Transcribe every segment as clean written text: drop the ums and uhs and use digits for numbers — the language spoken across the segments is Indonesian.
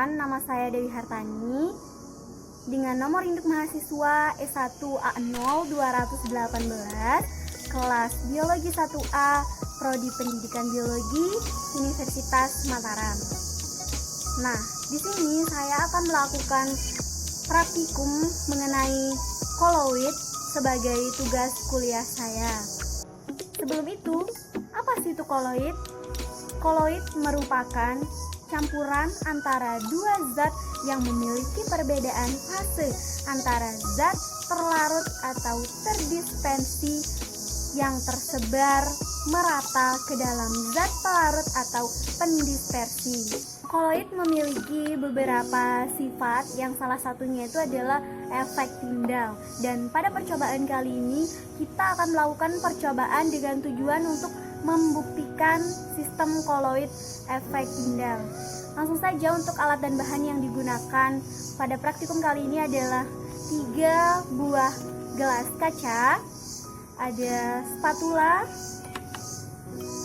Perkenalkan, nama saya Dewi Hartani dengan nomor induk mahasiswa S1A0-218 kelas Biologi 1A Prodi Pendidikan Biologi Universitas Mataram. Nah, di sini saya akan melakukan praktikum mengenai koloid sebagai tugas kuliah saya. Sebelum itu, apa sih itu koloid? Koloid merupakan campuran antara dua zat yang memiliki perbedaan fase antara zat terlarut atau terdispersi yang tersebar merata ke dalam zat pelarut atau pendispersi. Koloid memiliki beberapa sifat yang salah satunya itu adalah efek Tyndall. Dan pada percobaan kali ini kita akan melakukan percobaan dengan tujuan untuk membuktikan sistem koloid efek Tyndall. Langsung saja untuk alat dan bahan yang digunakan pada praktikum kali ini adalah 3 buah gelas kaca, ada spatula,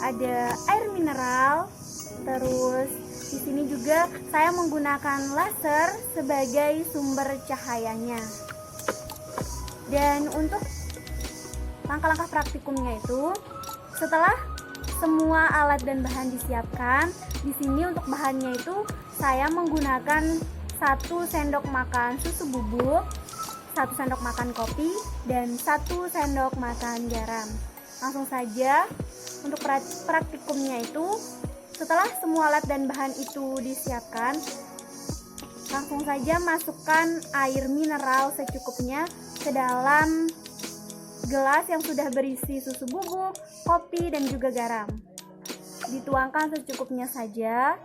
ada air mineral, terus di sini juga saya menggunakan laser sebagai sumber cahayanya. Dan untuk langkah-langkah praktikumnya itu, setelah semua alat dan bahan disiapkan, di sini untuk bahannya itu saya menggunakan 1 sendok makan susu bubuk, 1 sendok makan kopi, dan 1 sendok makan garam. Langsung saja untuk praktikumnya itu, setelah semua alat dan bahan itu disiapkan, langsung saja masukkan air mineral secukupnya ke dalam gelas yang sudah berisi susu bubuk, kopi, dan juga garam. Dituangkan secukupnya saja.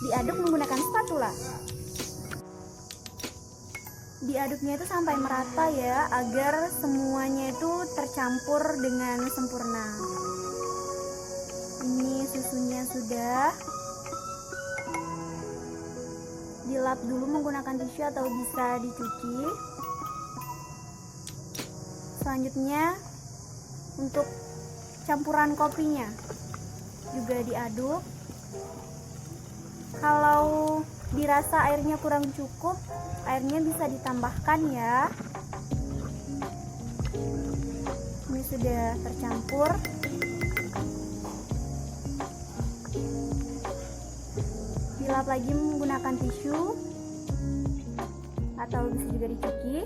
Diaduk menggunakan spatula. Diaduknya itu sampai merata ya, agar semuanya itu tercampur dengan sempurna. Ini susunya sudah. Dilap dulu menggunakan tisu atau bisa dicuci. Selanjutnya untuk campuran kopinya juga diaduk. Kalau dirasa airnya kurang cukup, airnya bisa ditambahkan ya. Ini sudah tercampur. Dilap lagi menggunakan tisu atau bisa juga dicuci.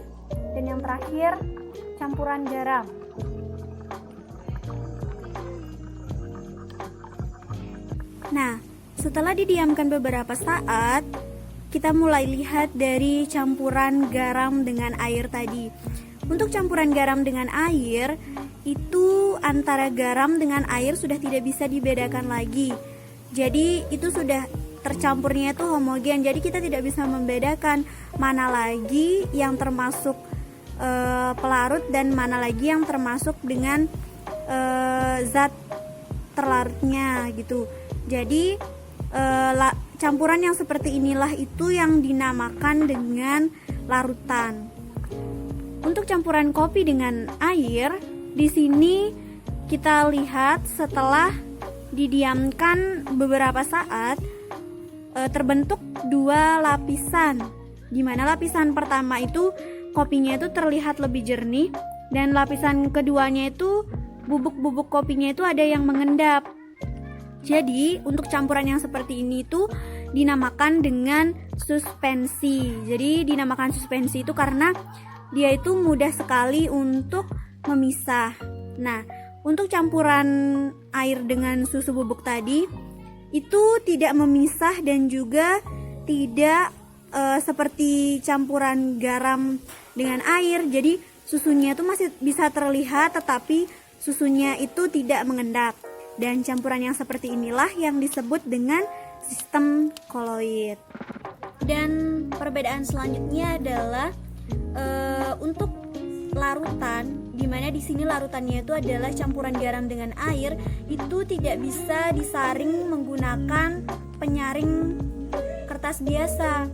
Dan yang terakhir, campuran garam. Nah, setelah didiamkan beberapa saat, kita mulai lihat dari campuran garam dengan air tadi. Untuk campuran garam dengan air, itu antara garam dengan air sudah tidak bisa dibedakan lagi. Jadi itu sudah tercampurnya itu homogen. Jadi kita tidak bisa membedakan mana lagi yang termasuk pelarut dan mana lagi yang termasuk dengan zat terlarutnya gitu. Jadi campuran yang seperti inilah itu yang dinamakan dengan larutan. Untuk campuran kopi dengan air, di sini kita lihat setelah didiamkan beberapa saat terbentuk 2 lapisan. Di mana lapisan pertama itu kopinya itu terlihat lebih jernih, dan lapisan keduanya itu bubuk-bubuk kopinya itu ada yang mengendap. Jadi untuk campuran yang seperti ini itu dinamakan dengan suspensi. Jadi dinamakan suspensi itu karena dia itu mudah sekali untuk memisah. Nah, untuk campuran air dengan susu bubuk tadi itu tidak memisah dan juga tidak seperti campuran garam dengan air. Jadi susunya itu masih bisa terlihat tetapi susunya itu tidak mengendap. Dan campuran yang seperti inilah yang disebut dengan sistem koloid. Dan perbedaan selanjutnya adalah untuk larutan, dimana di sini larutannya itu adalah campuran garam dengan air, itu tidak bisa disaring menggunakan penyaring kertas biasa.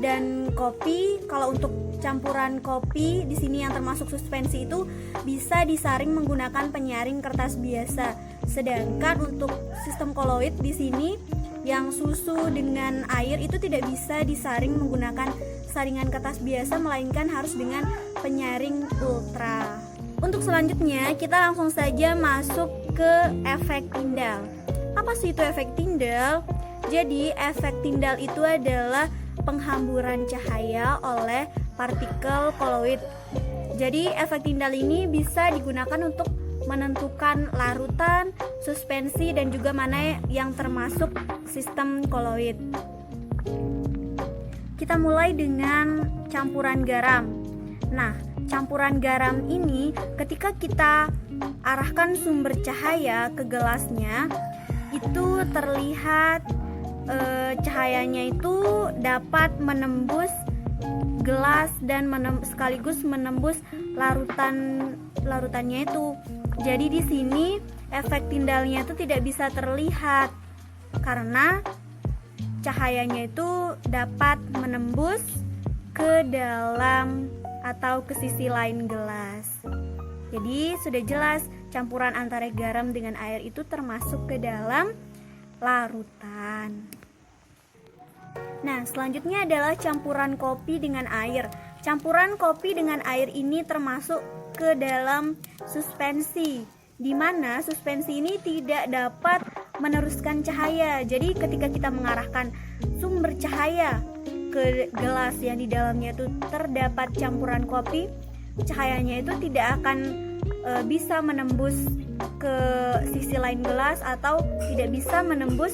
Dan kopi, kalau untuk campuran kopi di sini yang termasuk suspensi itu bisa disaring menggunakan penyaring kertas biasa. Sedangkan untuk sistem koloid di sini yang susu dengan air itu tidak bisa disaring menggunakan saringan kertas biasa, melainkan harus dengan penyaring ultra. Untuk selanjutnya kita langsung saja masuk ke efek Tyndall. Apa sih itu efek Tyndall? Jadi efek Tyndall itu adalah penghamburan cahaya oleh partikel koloid. Jadi efek Tyndall ini bisa digunakan untuk menentukan larutan, suspensi, dan juga mana yang termasuk sistem koloid. Kita mulai dengan campuran garam. Nah, campuran garam ini ketika kita arahkan sumber cahaya ke gelasnya, itu terlihat cahayanya itu dapat menembus gelas dan sekaligus menembus larutannya itu. Jadi di sini efek Tyndallnya itu tidak bisa terlihat karena cahayanya itu dapat menembus ke dalam atau ke sisi lain gelas. Jadi sudah jelas campuran antara garam dengan air itu termasuk ke dalam larutan. Nah, selanjutnya adalah campuran kopi dengan air. Campuran kopi dengan air ini termasuk ke dalam suspensi, di mana suspensi ini tidak dapat meneruskan cahaya. Jadi ketika kita mengarahkan sumber cahaya ke gelas yang di dalamnya itu terdapat campuran kopi, cahayanya itu tidak akan bisa menembus ke sisi lain gelas atau tidak bisa menembus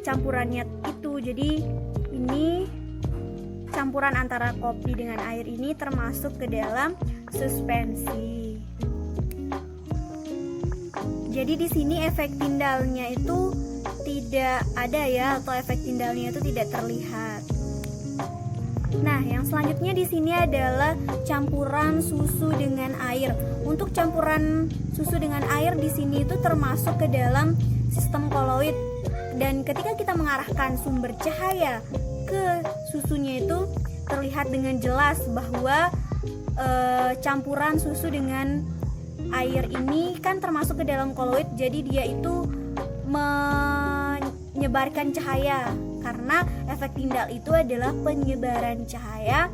campurannya itu. Jadi ini campuran antara kopi dengan air ini termasuk ke dalam suspensi. Jadi di sini efek Tyndallnya itu tidak ada ya, atau efek Tyndallnya itu tidak terlihat. Nah, yang selanjutnya di sini adalah campuran susu dengan air. Untuk campuran susu dengan air di sini itu termasuk ke dalam sistem koloid. Dan ketika kita mengarahkan sumber cahaya ke susunya itu terlihat dengan jelas bahwa campuran susu dengan air ini kan termasuk ke dalam koloid. Jadi dia itu menyebarkan cahaya, karena efek Tyndall itu adalah penyebaran cahaya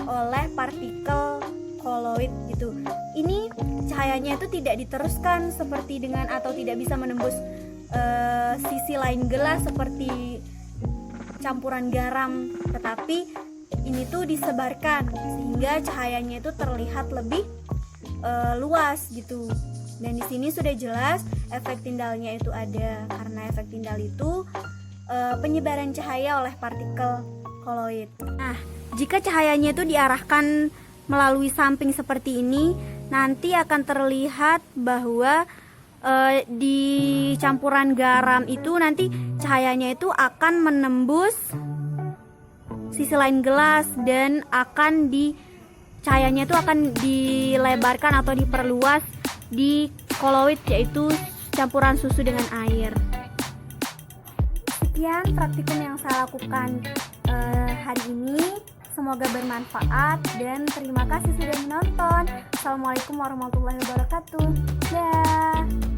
oleh partikel koloid gitu. Ini cahayanya itu tidak diteruskan seperti dengan atau tidak bisa menembus sisi lain gelas seperti campuran garam, tetapi ini tuh disebarkan sehingga cahayanya itu terlihat lebih luas gitu. Dan di sini sudah jelas efek Tyndallnya itu ada, karena efek Tyndall itu penyebaran cahaya oleh partikel koloid. Nah, jika cahayanya itu diarahkan melalui samping seperti ini, nanti akan terlihat bahwa di campuran garam itu nanti cahayanya itu akan menembus sisi lain gelas dan cahayanya itu akan dilebarkan atau diperluas di koloid, yaitu campuran susu dengan air. Sekian praktikum yang saya lakukan hari ini. Semoga bermanfaat dan terima kasih sudah menonton. Assalamualaikum warahmatullahi wabarakatuh. Dah.